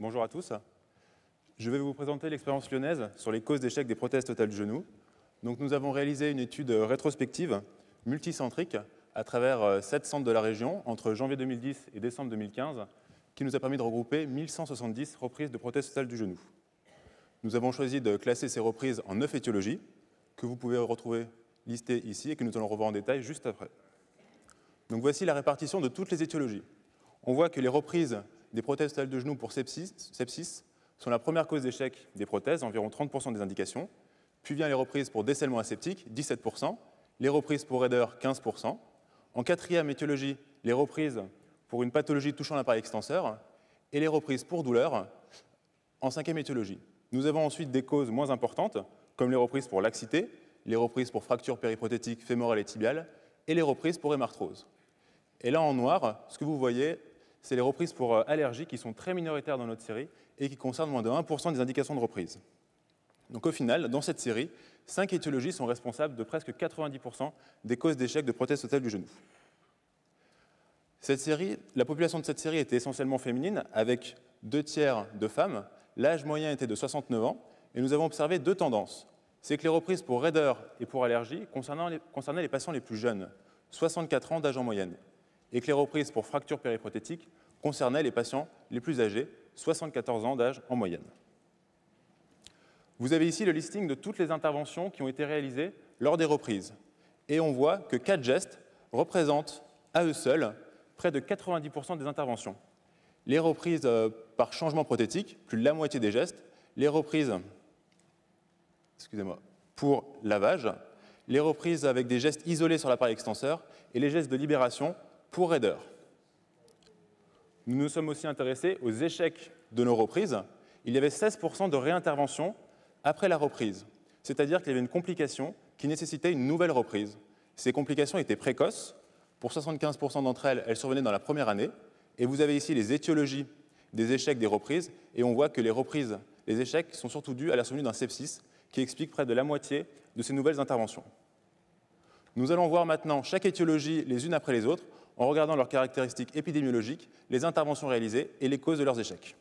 Bonjour à tous. Je vais vous présenter l'expérience lyonnaise sur les causes d'échec des prothèses totales du genou. Donc, nous avons réalisé une étude rétrospective multicentrique à travers 7 centres de la région entre janvier 2010 et décembre 2015 qui nous a permis de regrouper 1170 reprises de prothèses totales du genou. Nous avons choisi de classer ces reprises en 9 étiologies que vous pouvez retrouver listées ici et que nous allons revoir en détail juste après. Donc, voici la répartition de toutes les étiologies. On voit que les reprises des prothèses totales de genou pour sepsis sont la première cause d'échec des prothèses, environ 30% des indications. Puis vient les reprises pour décèlement aseptique, 17%, les reprises pour raideur, 15%. En quatrième étiologie, les reprises pour une pathologie touchant l'appareil extenseur et les reprises pour douleur en cinquième étiologie. Nous avons ensuite des causes moins importantes, comme les reprises pour laxité, les reprises pour fracture périprothétique fémorale et tibiale et les reprises pour hémarthrose. Et là, en noir, ce que vous voyez, c'est les reprises pour allergie qui sont très minoritaires dans notre série et qui concernent moins de 1% des indications de reprise. Donc au final, dans cette série, 5 étiologies sont responsables de presque 90% des causes d'échec de prothèses totales du genou. La population de cette série était essentiellement féminine, avec 2/3 de femmes. L'âge moyen était de 69 ans, et nous avons observé 2 tendances. C'est que les reprises pour raideur et pour allergie concernaient les patients les plus jeunes, 64 ans d'âge en moyenne, et que les reprises pour fracture périprothétique concernaient les patients les plus âgés, 74 ans d'âge en moyenne. Vous avez ici le listing de toutes les interventions qui ont été réalisées lors des reprises. Et on voit que 4 gestes représentent à eux seuls près de 90% des interventions. Les reprises par changement prothétique, plus de la moitié des gestes. Les reprises pour lavage. Les reprises avec des gestes isolés sur l'appareil extenseur. Et les gestes de libération pour raideur. Nous nous sommes aussi intéressés aux échecs de nos reprises. Il y avait 16% de réintervention après la reprise, c'est-à-dire qu'il y avait une complication qui nécessitait une nouvelle reprise. Ces complications étaient précoces. Pour 75% d'entre elles, elles survenaient dans la première année. Et vous avez ici les étiologies des échecs des reprises. Et on voit que les échecs sont surtout dus à la survenue d'un sepsis qui explique près de la moitié de ces nouvelles interventions. Nous allons voir maintenant chaque étiologie les unes après les autres en regardant leurs caractéristiques épidémiologiques, les interventions réalisées et les causes de leurs échecs.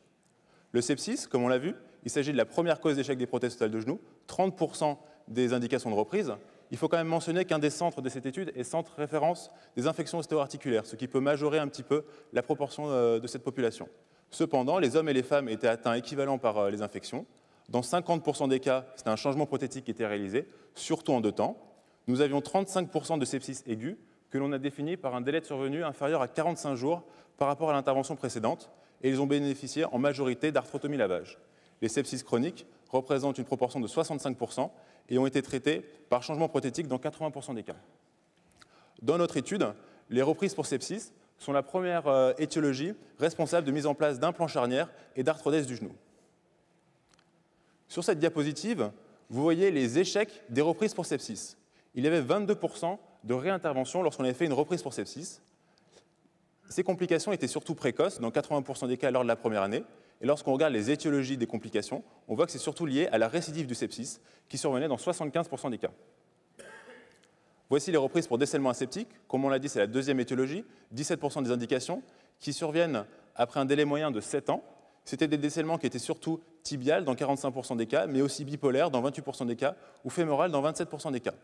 Le sepsis, comme on l'a vu, il s'agit de la première cause d'échec des prothèses totales de genou, 30% des indications de reprise. Il faut quand même mentionner qu'un des centres de cette étude est centre référence des infections ostéo-articulaires, ce qui peut majorer un petit peu la proportion de cette population. Cependant, les hommes et les femmes étaient atteints équivalents par les infections. Dans 50% des cas, c'était un changement prothétique qui était réalisé, surtout en 2 temps. Nous avions 35% de sepsis aigu, que l'on a défini par un délai de survenue inférieur à 45 jours par rapport à l'intervention précédente, et ils ont bénéficié en majorité d'arthrotomie lavage. Les sepsis chroniques représentent une proportion de 65% et ont été traités par changement prothétique dans 80% des cas. Dans notre étude, les reprises pour sepsis sont la première étiologie responsable de mise en place d'implants charnières et d'arthrodèse du genou. Sur cette diapositive, vous voyez les échecs des reprises pour sepsis. Il y avait 22% de réintervention lorsqu'on avait fait une reprise pour sepsis. Ces complications étaient surtout précoces, dans 80% des cas lors de la première année. Et lorsqu'on regarde les étiologies des complications, on voit que c'est surtout lié à la récidive du sepsis, qui survenait dans 75% des cas. Voici les reprises pour décèlement aseptique. Comme on l'a dit, c'est la deuxième étiologie, 17% des indications, qui surviennent après un délai moyen de 7 ans. C'était des décèlements qui étaient surtout tibiales dans 45% des cas, mais aussi bipolaires dans 28% des cas, ou fémorales dans 27% des cas.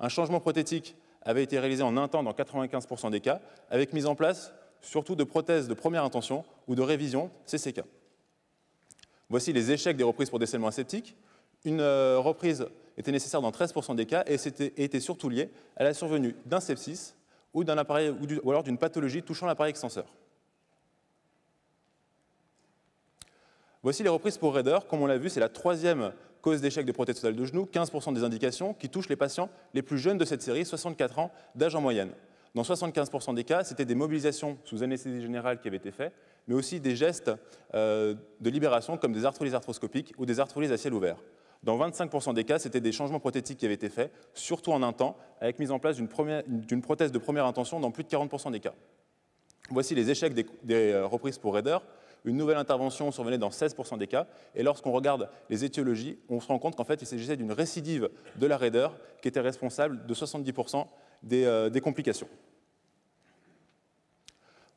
Un changement prothétique avait été réalisé en un temps dans 95% des cas, avec mise en place surtout de prothèses de première intention ou de révision CCK. Voici les échecs des reprises pour décèlement aseptique. Une reprise était nécessaire dans 13% des cas et était surtout liée à la survenue d'un sepsis ou alors d'une pathologie touchant l'appareil extenseur. Voici les reprises pour raideur. Comme on l'a vu, c'est la troisième cause d'échec de prothèse totale de genou, 15% des indications qui touchent les patients les plus jeunes de cette série, 64 ans d'âge en moyenne. Dans 75% des cas, c'était des mobilisations sous anesthésie générale qui avaient été faites, mais aussi des gestes de libération comme des arthrolyses arthroscopiques ou des arthrolyses à ciel ouvert. Dans 25% des cas, c'était des changements prothétiques qui avaient été faits, surtout en un temps, avec mise en place d'une prothèse de première intention dans plus de 40% des cas. Voici les échecs des reprises pour raideur. Une nouvelle intervention survenait dans 16% des cas. Et lorsqu'on regarde les étiologies, on se rend compte qu'en fait, il s'agissait d'une récidive de la raideur qui était responsable de 70% des complications.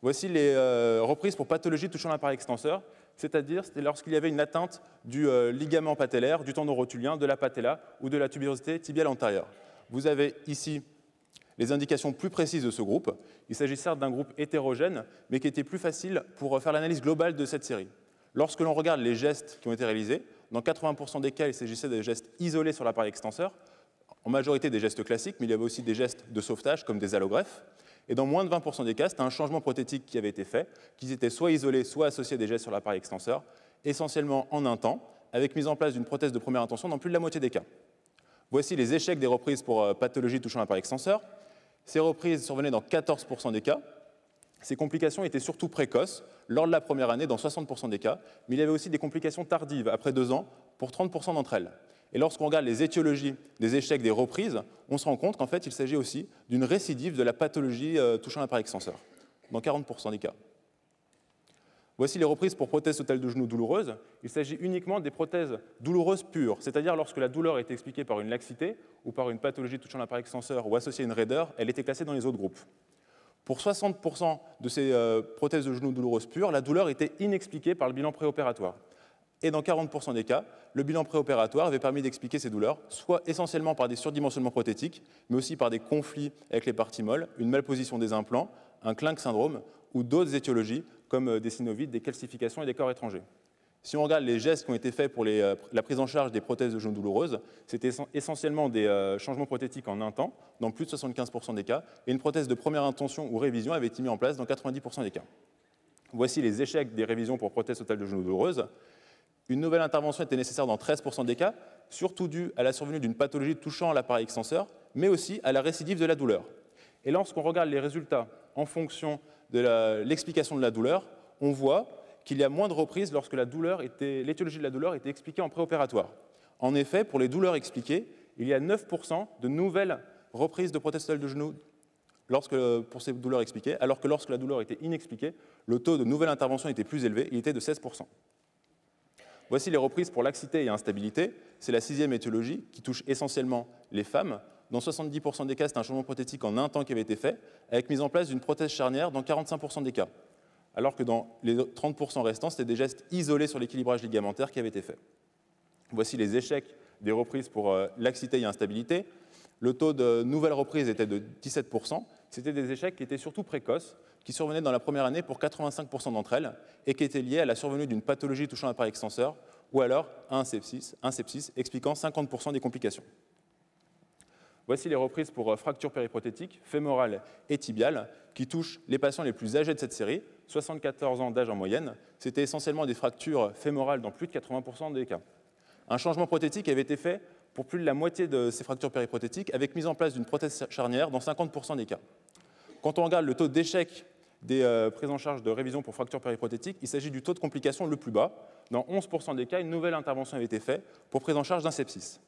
Voici les reprises pour pathologie touchant l'appareil extenseur, c'est-à-dire lorsqu'il y avait une atteinte du ligament patellaire, du tendon rotulien, de la patella ou de la tuberosité tibiale antérieure. Vous avez ici les indications plus précises de ce groupe. Il s'agit certes d'un groupe hétérogène, mais qui était plus facile pour faire l'analyse globale de cette série. Lorsque l'on regarde les gestes qui ont été réalisés, dans 80% des cas, il s'agissait de gestes isolés sur l'appareil extenseur, en majorité des gestes classiques, mais il y avait aussi des gestes de sauvetage, comme des allogreffes. Et dans moins de 20% des cas, c'était un changement prothétique qui avait été fait, qui étaient soit isolés, soit associés à des gestes sur l'appareil extenseur, essentiellement en un temps, avec mise en place d'une prothèse de première intention dans plus de la moitié des cas. Voici les échecs des reprises pour pathologie touchant l'appareil extenseur. Ces reprises survenaient dans 14% des cas. Ces complications étaient surtout précoces, lors de la première année, dans 60% des cas, mais il y avait aussi des complications tardives, après 2 ans, pour 30% d'entre elles. Et lorsqu'on regarde les étiologies des échecs des reprises, on se rend compte qu'en fait, il s'agit aussi d'une récidive de la pathologie touchant l'appareil extenseur, dans 40% des cas. Voici les reprises pour prothèses totales de genou douloureuses. Il s'agit uniquement des prothèses douloureuses pures, c'est-à-dire lorsque la douleur était expliquée par une laxité ou par une pathologie touchant l'appareil extenseur ou associée à une raideur, elle était classée dans les autres groupes. Pour 60% de ces prothèses de genoux douloureuses pures, la douleur était inexpliquée par le bilan préopératoire. Et dans 40% des cas, le bilan préopératoire avait permis d'expliquer ces douleurs, soit essentiellement par des surdimensionnements prothétiques, mais aussi par des conflits avec les parties molles, une malposition des implants, un Klink syndrome ou d'autres étiologies comme des synovites, des calcifications et des corps étrangers. Si on regarde les gestes qui ont été faits pour la prise en charge des prothèses de genoux douloureuses, c'était essentiellement des changements prothétiques en un temps, dans plus de 75% des cas, et une prothèse de première intention ou révision avait été mise en place dans 90% des cas. Voici les échecs des révisions pour prothèses totales de genoux douloureuses. Une nouvelle intervention était nécessaire dans 13% des cas, surtout due à la survenue d'une pathologie touchant l'appareil extenseur, mais aussi à la récidive de la douleur. Et lorsqu'on regarde les résultats en fonction de l'explication de la douleur, on voit qu'il y a moins de reprises lorsque l'étiologie de la douleur était expliquée en préopératoire. En effet, pour les douleurs expliquées, il y a 9% de nouvelles reprises de prothèses totales de genoux pour ces douleurs expliquées, alors que lorsque la douleur était inexpliquée, le taux de nouvelle intervention était plus élevé, il était de 16%. Voici les reprises pour laxité et instabilité. C'est la 6e étiologie qui touche essentiellement les femmes. Dans 70% des cas, c'est un changement prothétique en un temps qui avait été fait, avec mise en place d'une prothèse charnière dans 45% des cas. Alors que dans les 30% restants, c'était des gestes isolés sur l'équilibrage ligamentaire qui avaient été faits. Voici les échecs des reprises pour laxité et instabilité. Le taux de nouvelles reprises était de 17%. C'était des échecs qui étaient surtout précoces, qui survenaient dans la première année pour 85% d'entre elles et qui étaient liés à la survenue d'une pathologie touchant l'appareil extenseur ou alors à un sepsis expliquant 50% des complications. Voici les reprises pour fractures périprothétiques, fémorales et tibiales, qui touchent les patients les plus âgés de cette série, 74 ans d'âge en moyenne. C'était essentiellement des fractures fémorales dans plus de 80% des cas. Un changement prothétique avait été fait pour plus de la moitié de ces fractures périprothétiques, avec mise en place d'une prothèse charnière dans 50% des cas. Quand on regarde le taux d'échec des prises en charge de révision pour fractures périprothétiques, il s'agit du taux de complication le plus bas. Dans 11% des cas, une nouvelle intervention avait été faite pour prise en charge d'un sepsis.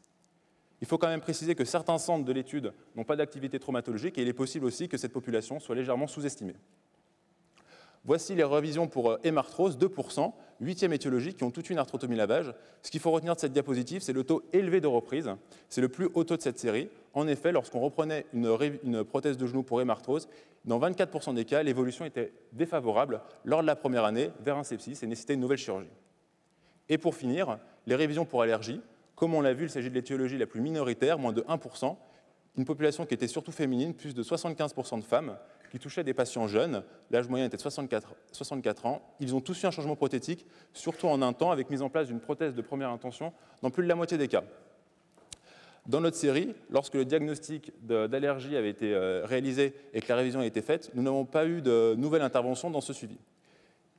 Il faut quand même préciser que certains centres de l'étude n'ont pas d'activité traumatologique et il est possible aussi que cette population soit légèrement sous-estimée. Voici les révisions pour hémarthrose, 2%, 8e étiologie, qui ont toute une arthrotomie lavage. Ce qu'il faut retenir de cette diapositive, c'est le taux élevé de reprise. C'est le plus haut taux de cette série. En effet, lorsqu'on reprenait une prothèse de genou pour hémarthrose, dans 24% des cas, l'évolution était défavorable lors de la première année vers un sepsis et nécessitait une nouvelle chirurgie. Et pour finir, les révisions pour allergie. Comme on l'a vu, il s'agit de l'étiologie la plus minoritaire, moins de 1%, une population qui était surtout féminine, plus de 75% de femmes, qui touchait des patients jeunes. L'âge moyen était de 64 ans. Ils ont tous eu un changement prothétique, surtout en un temps, avec mise en place d'une prothèse de première intention dans plus de la moitié des cas. Dans notre série, lorsque le diagnostic d'allergie avait été réalisé et que la révision a été faite, nous n'avons pas eu de nouvelle intervention dans ce suivi.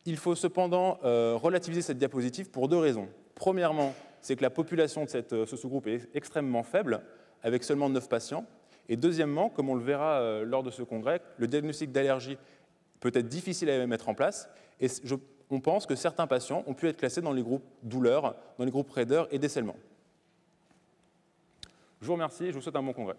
Il faut cependant relativiser cette diapositive pour 2 raisons. Premièrement, c'est que la population de ce sous-groupe est extrêmement faible, avec seulement 9 patients. Et deuxièmement, comme on le verra lors de ce congrès, le diagnostic d'allergie peut être difficile à mettre en place. Et on pense que certains patients ont pu être classés dans les groupes douleurs, dans les groupes raideurs et décèlement. Je vous remercie et je vous souhaite un bon congrès.